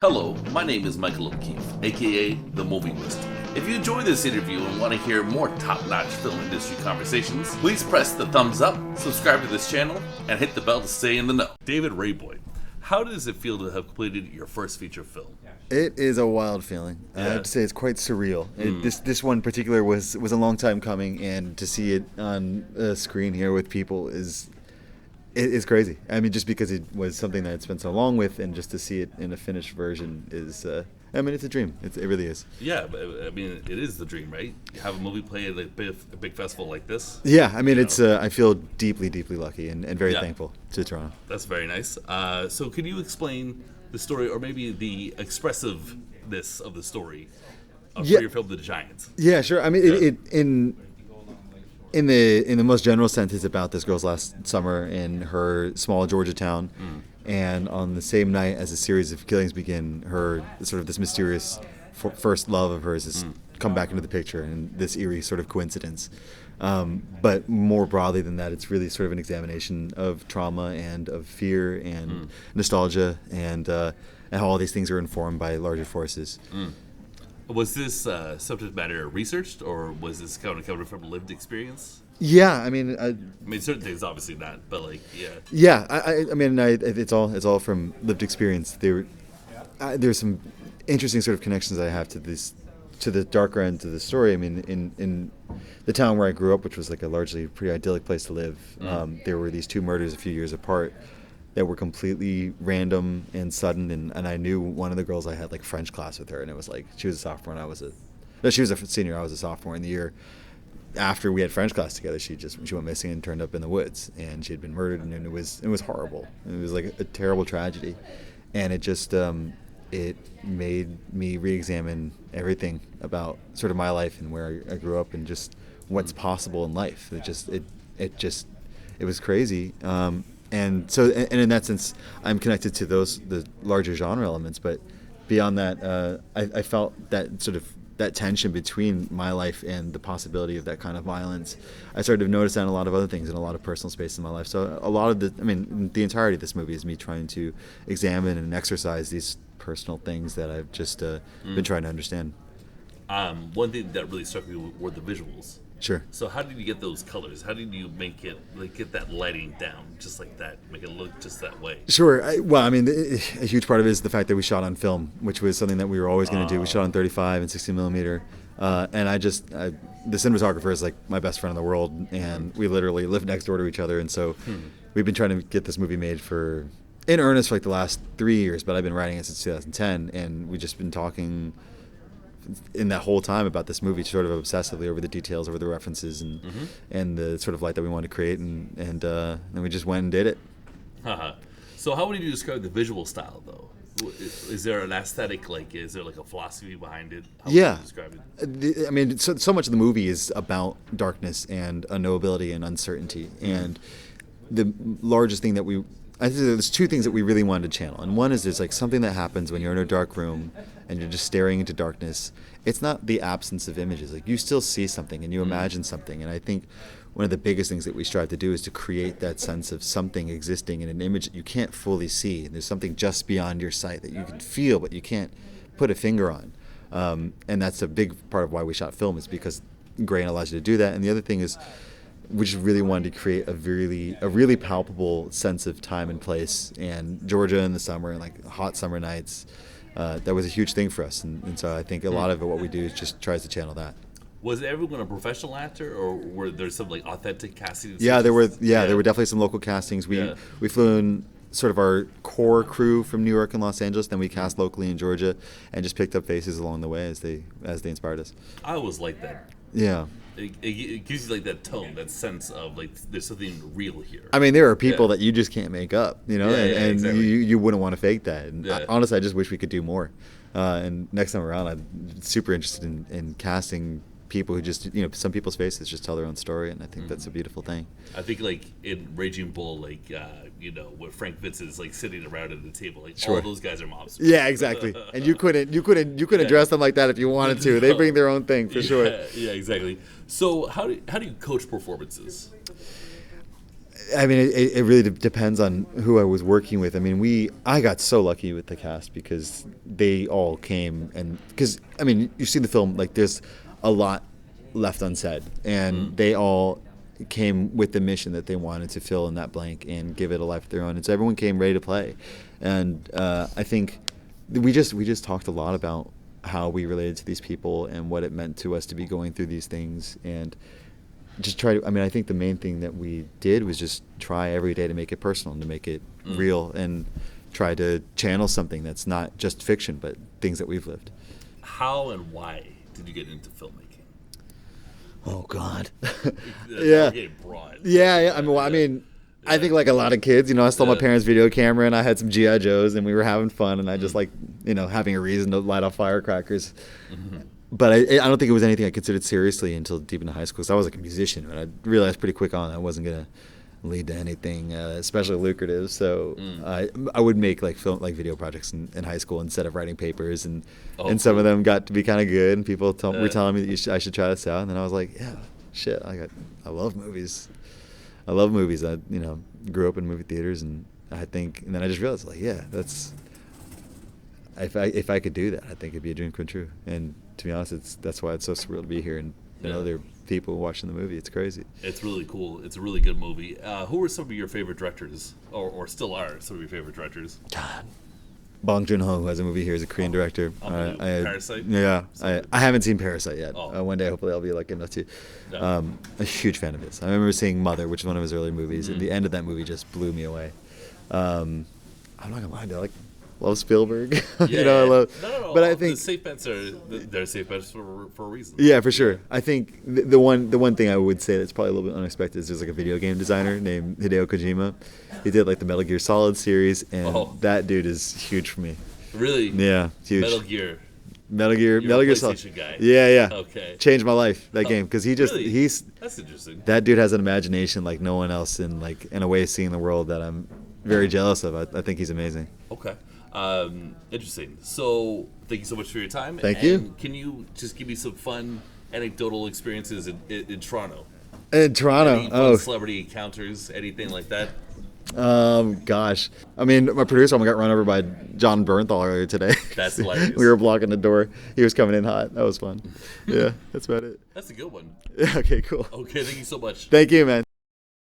Hello, my name is Michael O'Keefe, aka The Movie Wist. If you enjoy this interview and want to hear more top-notch film industry conversations, please press the thumbs up, subscribe to this channel, and hit the bell to stay in the know. David Raboy, how does it feel to have completed your first feature film? It is a wild feeling. I have to say it's quite surreal. This one in particular was a long time coming, and to see it on a screen here with people is crazy. I mean, just because it was something that I'd spent so long with, and just to see it in a finished version is, it's a dream. It really is. Yeah, but I mean, it is the dream, right? You have a movie play at a big festival like this. Yeah, I mean, it's. I feel deeply, deeply lucky and very thankful to Toronto. That's very nice. So can you explain the story, or maybe the expressiveness of the story for your film, The Giants? Yeah, sure. I mean, In the most general sense, it's about this girl's last summer in her small Georgia town, and on the same night as a series of killings begin, her sort of this mysterious first love of hers has come back into the picture, and this eerie sort of coincidence. But more broadly than that, it's really sort of an examination of trauma and of fear and nostalgia, and how all these things are informed by larger forces. Was this subject matter researched, or was this kind of coming from lived experience? Yeah, I mean, certain things obviously not, but like, yeah. Yeah, it's all from lived experience. There's some interesting sort of connections I have to the darker end of the story. I mean, in the town where I grew up, which was like a largely pretty idyllic place to live, there were these two murders a few years apart that were completely random and sudden, and I knew one of the girls. I had like French class with her, and it was like she was a sophomore and she was a senior. I was a sophomore. In the year after we had French class together, she went missing and turned up in the woods, and she had been murdered, and it was horrible. It was like a terrible tragedy, and it just it made me re-examine everything about sort of my life and where I grew up and just what's possible in life. It was crazy. And in that sense, I'm connected to the larger genre elements. But beyond that, I felt that tension between my life and the possibility of that kind of violence. I started to notice that in a lot of other things, in a lot of personal space in my life. So a lot of the entirety of this movie is me trying to examine and exercise these personal things that I've just been trying to understand. One thing that really struck me were the visuals. Sure. So how did you get those colors? How did you make it, like, get that lighting down just like that, make it look just that way? Sure. A huge part of it is the fact that we shot on film, which was something that we were always going to do. We shot on 35 and 60 millimeter. And the cinematographer is like my best friend in the world, and we literally live next door to each other. And so we've been trying to get this movie made in earnest for like the last 3 years, but I've been writing it since 2010, and we've just been talking in that whole time about this movie sort of obsessively over the details, over the references, and the sort of light that we wanted to create, and then we just went and did it. So how would you describe the visual style, though? Is there an aesthetic, is there like a philosophy behind it? How would you describe it? So much of the movie is about darkness and unknowability and uncertainty, and the largest thing that I think there's two things that we really wanted to channel, and one is there's like something that happens when you're in a dark room and you're just staring into darkness. It's not the absence of images. Like, you still see something and you imagine something, and I think one of the biggest things that we strive to do is to create that sense of something existing in an image that you can't fully see, and there's something just beyond your sight that you can feel but you can't put a finger on. And that's a big part of why we shot film, is because grain allows you to do that. And the other thing is, we just really wanted to create a really palpable sense of time and place, and Georgia in the summer and like hot summer nights. That was a huge thing for us, and so I think a lot of what we do is just tries to channel that. Was everyone a professional actor, or were there some like authentic casting? Yeah, there were definitely some local castings. We flew in sort of our core crew from New York and Los Angeles, then we cast locally in Georgia, and just picked up faces along the way as they inspired us. I always like that. Yeah. It gives you like that tone, that sense of like there's something real here. I mean, there are people that you just can't make up, and exactly. you wouldn't want to fake that. And honestly, I just wish we could do more. And next time around, I'm super interested in casting people who just, some people's faces just tell their own story, and I think that's a beautiful thing. I think like in Raging Bull, where Frank Vincent is like sitting around at the table, like all those guys are mobsters. Yeah, exactly. And you couldn't dress them like that if you wanted to. They bring their own thing for sure. Yeah, exactly. So how do you coach performances? I mean, it really depends on who I was working with. I mean, I got so lucky with the cast because they all came, and because I mean, you see the film, like there's a lot left unsaid, and they all came with the mission that they wanted to fill in that blank and give it a life of their own, and so everyone came ready to play. And I think we just talked a lot about how we related to these people and what it meant to us to be going through these things, and just try to, I mean, I think the main thing that we did was just try every day to make it personal and to make it real, and try to channel something that's not just fiction but things that we've lived. How and why did you get into filmmaking? Oh God. Yeah. Broad. Yeah. I mean, I think like a lot of kids, I stole my parents' video camera and I had some G.I. Joes and we were having fun, and I just like, having a reason to light off firecrackers. But I don't think it was anything I considered seriously until deep into high school. So I was like a musician, and I realized pretty quick on I wasn't gonna lead to anything especially lucrative. So I would make like video projects in high school instead of writing papers, and some of them got to be kind of good, and people were telling me that I should try this out. And then I was like, yeah, shit, I love movies. I love movies. I grew up in movie theaters, and then I just realized, like, yeah, that's if I could do that, I think it'd be a dream come true. And to be honest, that's why it's so surreal to be here and other people watching the movie. It's crazy. It's really cool. It's a really good movie. Who are some of your favorite directors, or still are some of your favorite directors? God, Bong Joon-ho, who has a movie here, is a Korean director. Parasite? Yeah, I haven't seen Parasite yet. One day, hopefully, I'll be lucky enough to. A huge fan of his. I remember seeing Mother, which is one of his early movies, and the end of that movie just blew me away. I'm not gonna lie, I love Spielberg. Yeah, I love. No. But I think the safe bets they're safe bets for a reason. Yeah, for sure. I think the one thing I would say that's probably a little bit unexpected is there's like a video game designer named Hideo Kojima. He did like the Metal Gear Solid series, and that dude is huge for me. Really? Yeah, huge. Metal Gear. Metal Gear Solid. Guy. Yeah. Okay. Changed my life, that game, because really? he's that's interesting. That dude has an imagination like no one else, and like in a way seeing the world that I'm very jealous of. I think he's amazing. Okay. Interesting. So thank you so much for your time. Thank you. Can you just give me some fun anecdotal experiences in Toronto? In Toronto, Any fun celebrity encounters, anything like that? Gosh. I mean, my producer got run over by John Bernthal earlier today. That's hilarious. We were blocking the door. He was coming in hot. That was fun. Yeah, that's about it. That's a good one. Okay, cool. Okay, thank you so much. Thank you, man.